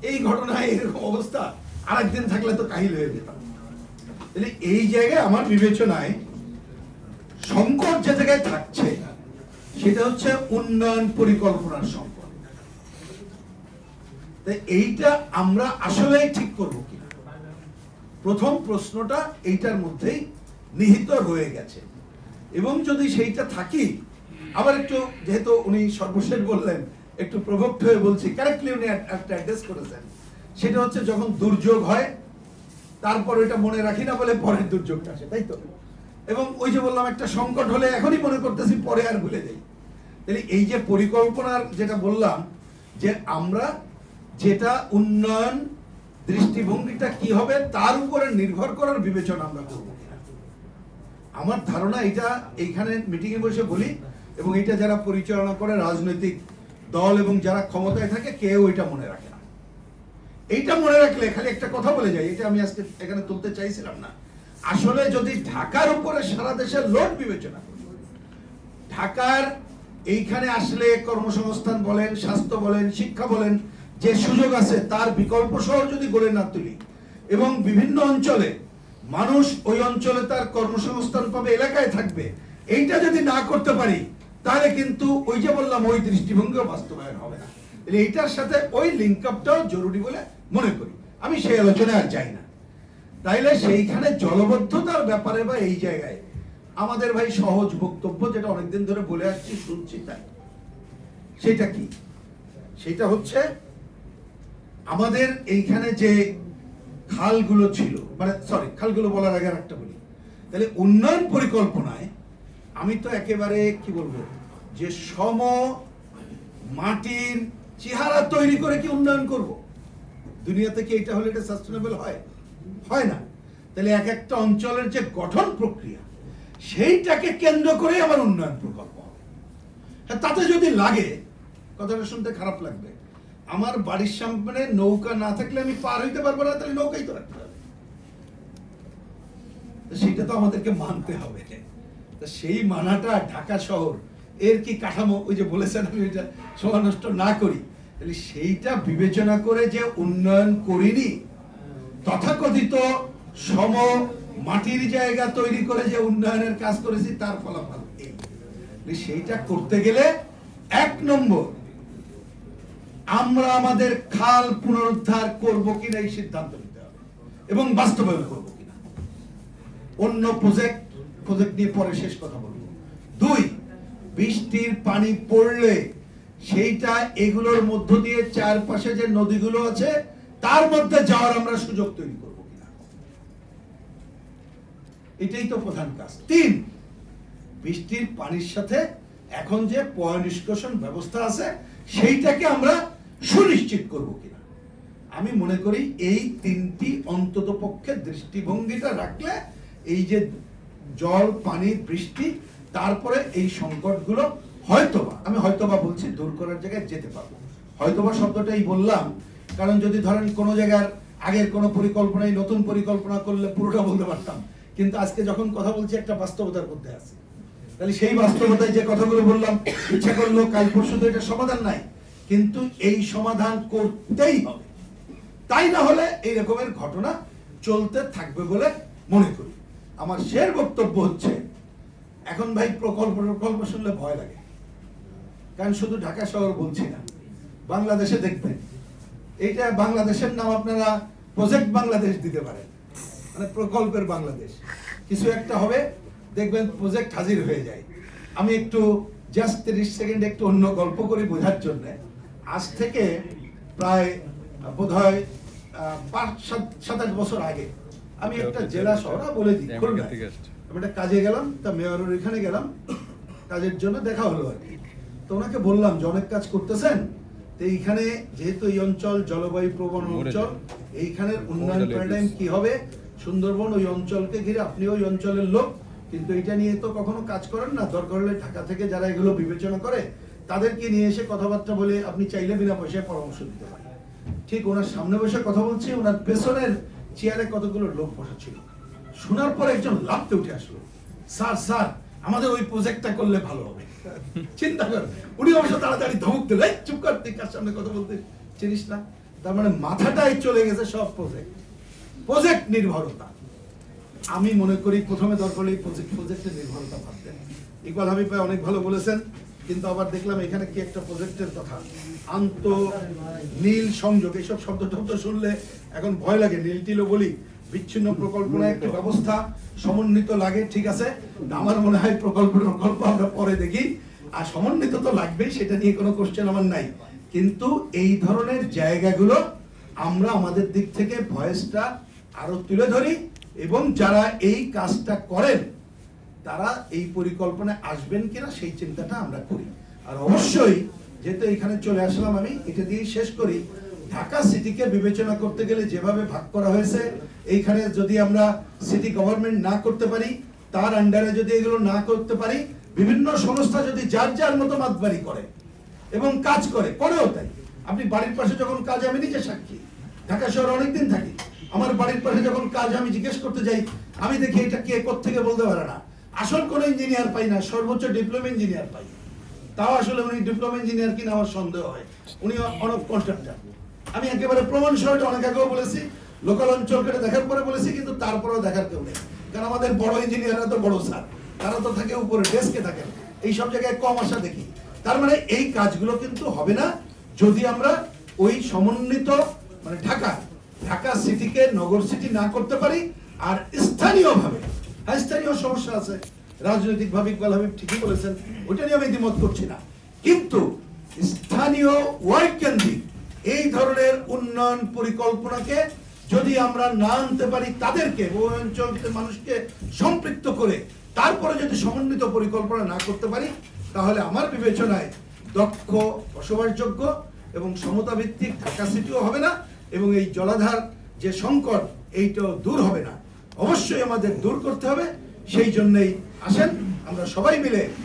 এই ঘটনায় এরকম অবস্থা আরেকদিন থাকলে তো কাহিল হয়ে যেতাম। তাহলে এই জায়গায় আমার বিবেচনায় সংকট যে জায়গায় থাকছে সেটা হচ্ছে উন্নয়ন পরিকল্পনার সংকট। তাই এইটা আমরা আসলে ঠিক করব কিনা, প্রথম প্রশ্নটা এইটার মধ্যেই নিহিত রয়ে গেছে। এবং যদি সেইটা থাকি, আবার একটু যেহেতু উনি সর্বশেষ বললেন, একটু প্রভক্ত হয়ে বলছি, কারেক্টলি উনি একটা অ্যাড্রেস করেছেন, সেটা হচ্ছে যখন দুর্যোগ হয় তারপর এটা মনে রাখি না বলে পরের দুর্যোগটা আসে, তাই তো? এবং ওই যে বললাম একটা সংকট হলে এখনই মনে করতেছি, পরে আর ভুলে যাই। তাহলে এই যে পরিকল্পনার যেটা বললাম, যে আমরা যেটা উন্নয়ন দৃষ্টিভঙ্গিটা কি হবে তার উপরে নির্ভর করার বিবেচনা আমরা করব। আমার ধারণা এটা এইখানে মিটিং এ বসে বলি, এবং এটা যারা পরিচালনা করে রাজনৈতিক দল এবং যারা ক্ষমতায় থাকে কেউ এটা মনে রাখে না। এইটা মনে রাখলে খালি একটা কথা বলে যায়, এটা আমি আজকে এখানে তুলতে চাইছিলাম না। আসলে যদি ঢাকার উপরে সারা দেশের লোড বিবেচনা করি, ঢাকার এইখানে আসলে কর্মসংস্থান বলেন, স্বাস্থ্য বলেন, শিক্ষা বলেন, যে সুযোগ আছে তার বিকল্প শহর যদি গড়ে না তুলি, এবং বিভিন্ন অঞ্চলে মানুষ ওই অঞ্চলে তার কর্মসংস্থান পাবে, এলাকায় থাকবে, এইটা যদি না করতে পারি, তাহলে কিন্তু ওই যে বললাম ওই দৃষ্টিভঙ্গিও বাস্তবায়ন হবে না। এইটার সাথে ওই লিঙ্ক আপটাও জরুরি বলে মনে করি। আমি সেই আলোচনায় আর যাই না। তাইলে সেইখানে জলবদ্ধতার ব্যাপারে বা এই জায়গায় আমাদের ভাই সহজ বক্তব্য, যেটা অনেকদিন ধরে বলে আসছি, শুনছি, তাই সেটা কি? সেটা হচ্ছে আমাদের এইখানে যে খালগুলো ছিল, মানে সরি, খালগুলো বলার আগে একটা বলি, তাহলে উন্নয়ন পরিকল্পনায় আমি তো একেবারে কি বলবো, যে সম মাটির চেহারা তৈরি করে কি উন্নয়ন করব? দুনিয়াতে কি এটা হলে এটা সাস্টেনেবল হয়? হয় না। তাহলে এক একটা অঞ্চলের যে গঠন প্রক্রিয়া, সেইটাকে কেন্দ্র করে আমার উন্নয়ন প্রকল্প হবে। হ্যাঁ, তাতে যদি লাগে, কথাটা শুনতে খারাপ লাগবে, আমার বাড়ির সামনে নৌকা না থাকলে আমি পার হইতে পারবো না, তাহলে নৌকাই তো রাখতে হবে। সেটা তো আমাদেরকে মানতে হবে। সেই মানাটা ঢাকা শহর এর কি কাঠামো, ওই যে বলেছেন আমি ওইটা সময় নষ্ট না করি, তাহলে সেইটা বিবেচনা করে যে উন্নয়ন করিনি, তথাকথিত সম মাটির জায়গা তৈরি করে যে উন্নয়নের কাজ করেছি, তার ফলাফল এই। সেইটা করতে গেলে এক নম্বর, আমরা আমাদের খাল পুনরুদ্ধার করব কিনা এই সিদ্ধান্ত নিতে হবে, এবং বাস্তবায়ন করব কিনা। অন্য প্রজেক্ট নিয়ে পরে শেষ কথা বলবো। দুই, বৃষ্টির পানি পড়লে সেইটা এগুলোর মধ্য দিয়ে চারপাশে যে নদীগুলো আছে তার মধ্যে যাওয়ার আমরা সুযোগ তৈরি করব কিনা, এটাই তো প্রধান কাজ। তিন, বৃষ্টির পানির সাথে এখন যে পয়ঃনিষ্কাশন ব্যবস্থা আছে সেইটাকে আমরা সুনিশ্চিত করব কিনা। আমি মনে করি এই তিনটি অন্তত পক্ষে দৃষ্টিভঙ্গিটা রাখলে এই যে জল, পানি, বৃষ্টি, তারপরে এই সংকটগুলো হয়তোবা, আমি হয়তোবা বলছি, দূর করার জায়গায় যেতে পারবো। হয়তোবা শব্দটাই বললাম, কারণ যদি ধরেন কোনো জায়গার আগের কোনো পরিকল্পনায় নতুন পরিকল্পনা করলে পুরোটা বলতে পারতাম, কিন্তু আজকে যখন কথা বলছি একটা বাস্তবতার মধ্যে আছে, তাহলে সেই বাস্তবতায় যে কথাগুলো বললাম, ইচ্ছা করলো কাল পরশু তো এটা সমাধান নাই, কিন্তু এই সমাধান করতেই হবে। তাই না হলে এই রকমের ঘটনা চলতে থাকবে বলে মনে করি। আমার শেষ বক্তব্য হচ্ছে, এখন ভাই প্রকল্প শুনলে ভয় লাগে, কারণ শুধু ঢাকা শহর বলছি না, বাংলাদেশে দেখবেন, এইটা বাংলাদেশের নাম আপনারা প্রজেক্ট বাংলাদেশ দিতে পারেন, মানে প্রকল্পের বাংলাদেশ। কিছু একটা হবে, দেখবেন প্রজেক্ট হাজির হয়ে যায়। আমি একটু জাস্ট 30 সেকেন্ড একটু অন্য গল্প করি বোঝার জন্য। আজ থেকে প্রায় বোধহয় 5-7 বছর আগে আমি একটা জেলা শহর বলে দিই, খুলনা, আমি একটা কাজে গেলাম, তা মেয়রের এখানে গেলাম কাজের জন্য, দেখা হলো আর কি। তো ওনাকে বললাম যে অনেক কাজ করতেছেন, তো এইখানে যেহেতু এই অঞ্চল জলবায়ু প্রবণ অঞ্চল, এইখানের উন্নয়ন প্যারাডাইম কি হবে, সুন্দরবন ওই অঞ্চলকে ঘিরে, আপনি ওই অঞ্চলের লোক, কিন্তু এটা নিয়ে তো কখনো কাজ করেন না, দরকার হলে ঢাকা থেকে যারা এগুলো বিবেচনা করে তাদেরকে নিয়ে এসে কথাবার্তা বলে আপনি চাইলে বিনা পয়সায় পরামর্শ দিতে পারেন। ঠিক ওনার সামনে বসে কথা বলছি, ওনার পেছনের চেয়ারে কতগুলো লোক বসা ছিল। শোনার পর একজন লাফতে উঠে আসলো, স্যার আমাদের ওই প্রজেক্টটা করলে ভালো হবে। চিন্তা করেন, উনি অবশ্য তাড়াতাড়ি ধমক দিলেন, চুপ কর, তুই কার সামনে কথা বলতে চিনিস না। তার মানে মাথাটাই চলে গেছে সব প্রজেক্ট নির্ভরতা। আমি মনে করি প্রথমে দরকার এই প্রজেক্টের নির্ভরতা ভাবতেন। ইকবাল হাবিব ভাই অনেক ভালো বলেছেন, কিন্তু আবার দেখলাম এখানে কি একটা প্রজেক্টের কথা, নীল সংযোগ, এইসব শব্দ শুনলে এখন ভয় লাগে। নীল টিলও বলি, বিচ্ছিন্ন প্রকল্পনা একটি ব্যবস্থা সমন্বিত লাগে, ঠিক আছে। আমার মনে হয় প্রকল্প আমরা পরে দেখি, আর সমন্বিত তো লাগবেই, সেটা নিয়ে কোনো কোশ্চেন আমার নাই। কিন্তু এই ধরনের জায়গাগুলো আমরা আমাদের দিক থেকে ভয়েসটা আরো তুলে ধরি, এবং যারা এই কাজটা করেন তারা এই পরিকল্পনায় আসবেন কিনা সেই চিন্তাটা আমরা করি। আর অবশ্যই যেহেতু এখানে চলে আসলাম, আমি এটা দিয়ে শেষ করি। ঢাকা সিটিকে বিবেচনা করতে গেলে যেভাবে ভাগ করা হয়েছে, এইখানে যদি আমরা সিটি গভর্নমেন্ট না করতে পারি, তার আন্ডারে যদি এগুলো না করতে পারি, বিভিন্ন সংস্থা যদি যার যার মতো মাতবাড়ি করে এবং কাজ করেও তাই। আপনি বাড়ির পাশে যখন কাজ, আমি নিজে সাক্ষী, ঢাকা শহরে অনেকদিন থাকি, আমার বাড়ির পাশে যখন কাজ আমি জিজ্ঞেস করতে যাই, আমি দেখি এটা কে কোত্থেকে বলতে পারে না। আসল কোন ইঞ্জিনিয়ার পাই না, সর্বোচ্চ ডিপ্লোমা ইঞ্জিনিয়ার পাই। তাও আসলে উনি ডিপ্লোমা ইঞ্জিনিয়ার কিনা আমার সন্দেহ হয়, উনি অনেক কন্ট্রাক্টর। আমি একেবারে প্রমাণ সহ অনেক আগেও বলেছি, লোকাল অঞ্চল কেটে দেখার পরে বলেছি, কিন্তু তারপরেও দেখার কেউ নেই। কারণ আমাদের বড় ইঞ্জিনিয়াররা তো বড় স্যার, তারা তো থাকে উপরে, ডেস্কে থাকেন, এই সব জায়গায় কম আশা দেখি। তার মানে এই কাজগুলো কিন্তু হবে না যদি আমরা ওই সমন্বিত মানে ঢাকা সিটিকে নগর সিটি না করতে পারি। আর স্থানীয়ভাবে, হ্যাঁ স্থানীয় সমস্যা আছে, রাজনৈতিক ভাবে ইকবাল হাবিব ঠিকই বলেছেন, ওটা নিয়ে আমি দ্বিমত করছি না, কিন্তু স্থানীয় ওয়ার্ড কেন্দ্রিক এই ধরনের উন্নয়ন পরিকল্পনাকে যদি আমরা না আনতে পারি, তাদেরকে ওই অঞ্চলের মানুষকে সম্পৃক্ত করে তারপরে যদি সমন্বিত পরিকল্পনা না করতে পারি, তাহলে আমার বিবেচনায় দক্ষ, বসবাসযোগ্য এবং সমতা ভিত্তিক ঢাকা সিটিও হবে না, এবং এই জলাধার যে সংকট এইটাও দূর হবে না। অবশ্যই আমাদের দূর করতে হবে। সেই জন্যই আসেন আমরা সবাই মিলে